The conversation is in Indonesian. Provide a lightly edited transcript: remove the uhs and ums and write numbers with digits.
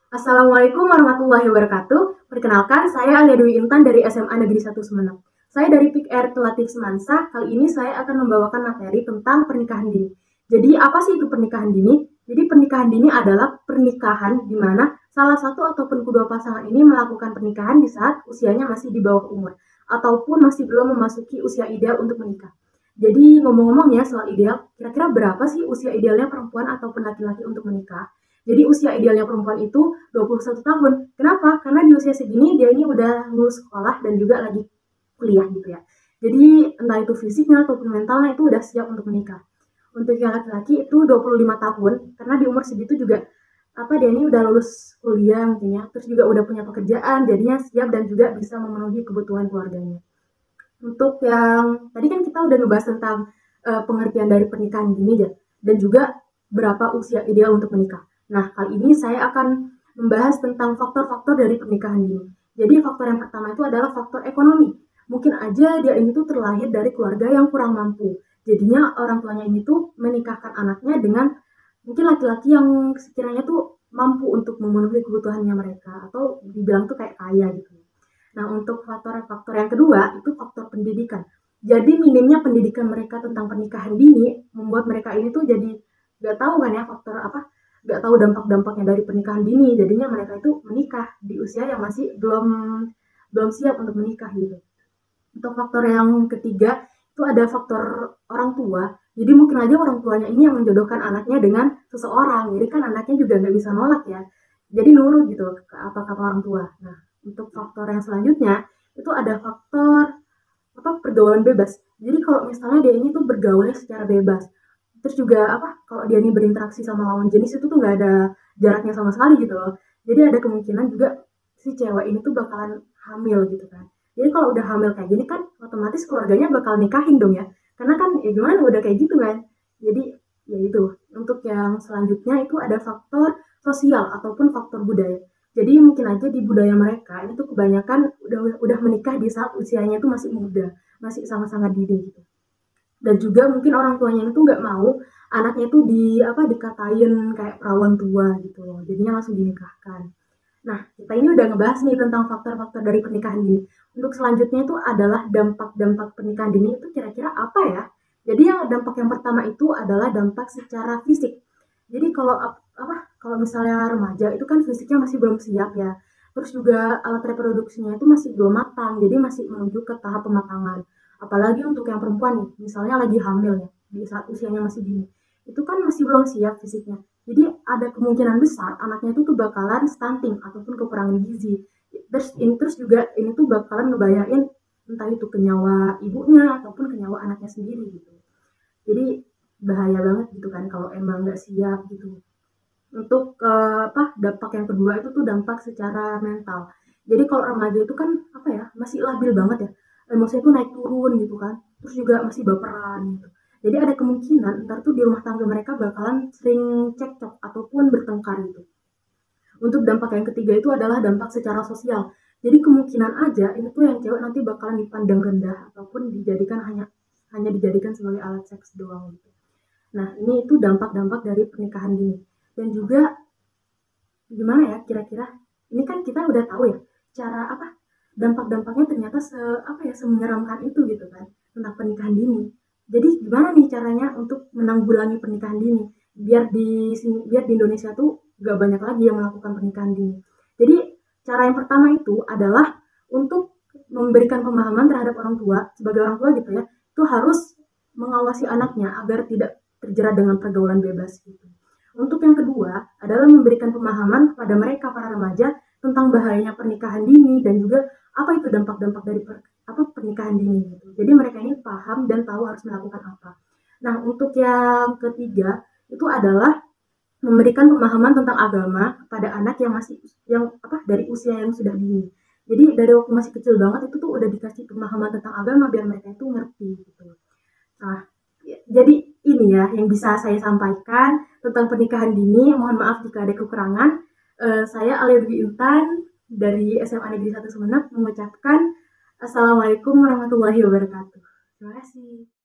Assalamualaikum warahmatullahi wabarakatuh. Perkenalkan, saya Alia Dwi Intan dari SMA Negeri 1 Sumeneb. Saya dari PIK Relatif Semansa. Kali ini saya akan membawakan materi tentang pernikahan dini. Jadi, apa sih itu pernikahan dini? Jadi, pernikahan dini adalah pernikahan di mana salah satu ataupun kedua pasangan ini melakukan pernikahan di saat usianya masih di bawah umur ataupun masih belum memasuki usia ideal untuk menikah. Jadi, ngomong-ngomong ya soal ideal, kira-kira berapa sih usia idealnya perempuan ataupun laki-laki untuk menikah? Jadi usia idealnya perempuan itu 21 tahun. Kenapa? Karena di usia segini dia ini udah lulus sekolah dan juga lagi kuliah gitu ya. Jadi entah itu fisiknya ataupun mentalnya itu udah siap untuk menikah. Untuk yang laki-laki itu 25 tahun karena di umur segitu juga dia ini udah lulus kuliah mungkin ya, terus juga udah punya pekerjaan, jadinya siap dan juga bisa memenuhi kebutuhan keluarganya. Untuk yang tadi kan kita udah ngebahas tentang pengertian dari pernikahan dini ya, dan juga berapa usia ideal untuk menikah. Nah, kali ini saya akan membahas tentang faktor-faktor dari pernikahan dini. Jadi faktor yang pertama itu adalah faktor ekonomi. Mungkin aja dia ini tuh terlahir dari keluarga yang kurang mampu. Jadinya orang tuanya ini tuh menikahkan anaknya dengan mungkin laki-laki yang sekiranya tuh mampu untuk memenuhi kebutuhannya mereka atau dibilang tuh kayak kaya gitu. Nah, untuk faktor-faktor yang kedua itu faktor pendidikan. Jadi minimnya pendidikan mereka tentang pernikahan dini membuat mereka ini tuh jadi nggak tahu kan ya faktor apa, nggak tahu dampak-dampaknya dari pernikahan dini. Jadinya mereka itu menikah di usia yang masih belum belum siap untuk menikah gitu. Untuk faktor yang ketiga itu ada faktor orang tua. Jadi mungkin aja orang tuanya ini yang menjodohkan anaknya dengan seseorang. Jadi kan anaknya juga nggak bisa nolak ya. Jadi nurut gitu ke apa kata orang tua. Nah, untuk faktor yang selanjutnya itu ada faktor pergaulan bebas. Jadi kalau misalnya dia ini tuh bergaulnya secara bebas, terus juga kalau dia ini berinteraksi sama lawan jenis itu tuh nggak ada jaraknya sama sekali gitu loh. Jadi ada kemungkinan juga si cewek ini tuh bakalan hamil gitu kan. Jadi kalau udah hamil kayak gini kan otomatis keluarganya bakal nikahin dong ya. Karena kan ya gimana udah kayak gitu kan. Jadi ya itu. Untuk yang selanjutnya itu ada faktor sosial ataupun faktor budaya. Jadi mungkin aja di budaya mereka itu kebanyakan udah menikah di saat usianya itu masih muda, masih sangat-sangat dini gitu. Dan juga mungkin orang tuanya itu nggak mau anaknya itu dikatain kayak perawan tua gitu loh. Jadinya langsung dinikahkan. Nah, kita ini udah ngebahas nih tentang faktor-faktor dari pernikahan dini. Untuk selanjutnya itu adalah dampak-dampak pernikahan dini itu kira-kira apa ya? Jadi yang dampak yang pertama itu adalah dampak secara fisik. Jadi kalau misalnya remaja itu kan fisiknya masih belum siap ya. Terus juga alat reproduksinya itu masih belum matang, jadi masih menuju ke tahap pematangan. Apalagi untuk yang perempuan nih, misalnya lagi hamil ya, di saat usianya masih dini. Itu kan masih belum siap fisiknya. Jadi ada kemungkinan besar anaknya itu tuh bakalan stunting ataupun kekurangan gizi. Terus juga ini tuh bakalan ngebayain entah itu ke nyawa ibunya ataupun ke nyawa anaknya sendiri gitu. Jadi bahaya banget gitu kan kalau emang nggak siap gitu. Untuk dampak yang kedua itu tuh dampak secara mental. Jadi kalau remaja itu kan masih labil banget ya, emosinya tuh naik turun gitu kan, terus juga masih baperan gitu. Jadi ada kemungkinan ntar tuh di rumah tangga mereka bakalan sering cekcok ataupun bertengkar gitu. Untuk dampak yang ketiga itu adalah dampak secara sosial. Jadi kemungkinan aja ini tuh yang cewek nanti bakalan dipandang rendah ataupun dijadikan hanya dijadikan sebagai alat seks doang gitu. Nah, ini itu dampak-dampak dari pernikahan dini. Dan juga gimana ya kira-kira? Ini kan kita udah tahu ya cara dampak-dampaknya ternyata semenyeramkan itu gitu kan tentang pernikahan dini. Jadi gimana nih caranya untuk menanggulangi pernikahan dini biar di Indonesia tuh gak banyak lagi yang melakukan pernikahan dini. Jadi cara yang pertama itu adalah untuk memberikan pemahaman terhadap orang tua sebagai orang tua gitu ya, itu harus mengawasi anaknya agar tidak terjerat dengan pergaulan bebas gitu. Untuk yang kedua adalah memberikan pemahaman kepada mereka para remaja tentang bahayanya pernikahan dini dan juga apa itu dampak-dampak dari pernikahan dini gitu. Jadi mereka ini paham dan tahu harus melakukan apa. Nah, untuk yang ketiga itu adalah memberikan pemahaman tentang agama kepada anak yang masih dari usia yang sudah dini. Jadi dari waktu masih kecil banget itu tuh udah dikasih pemahaman tentang agama biar mereka itu ngerti gitu. Nah, jadi ini ya yang bisa saya sampaikan tentang pernikahan dini. Mohon maaf jika ada kekurangan. Saya Alia Dwi Intan dari SMA Negeri 1 Sumeneb mengucapkan Assalamualaikum warahmatullahi wabarakatuh. Terima kasih.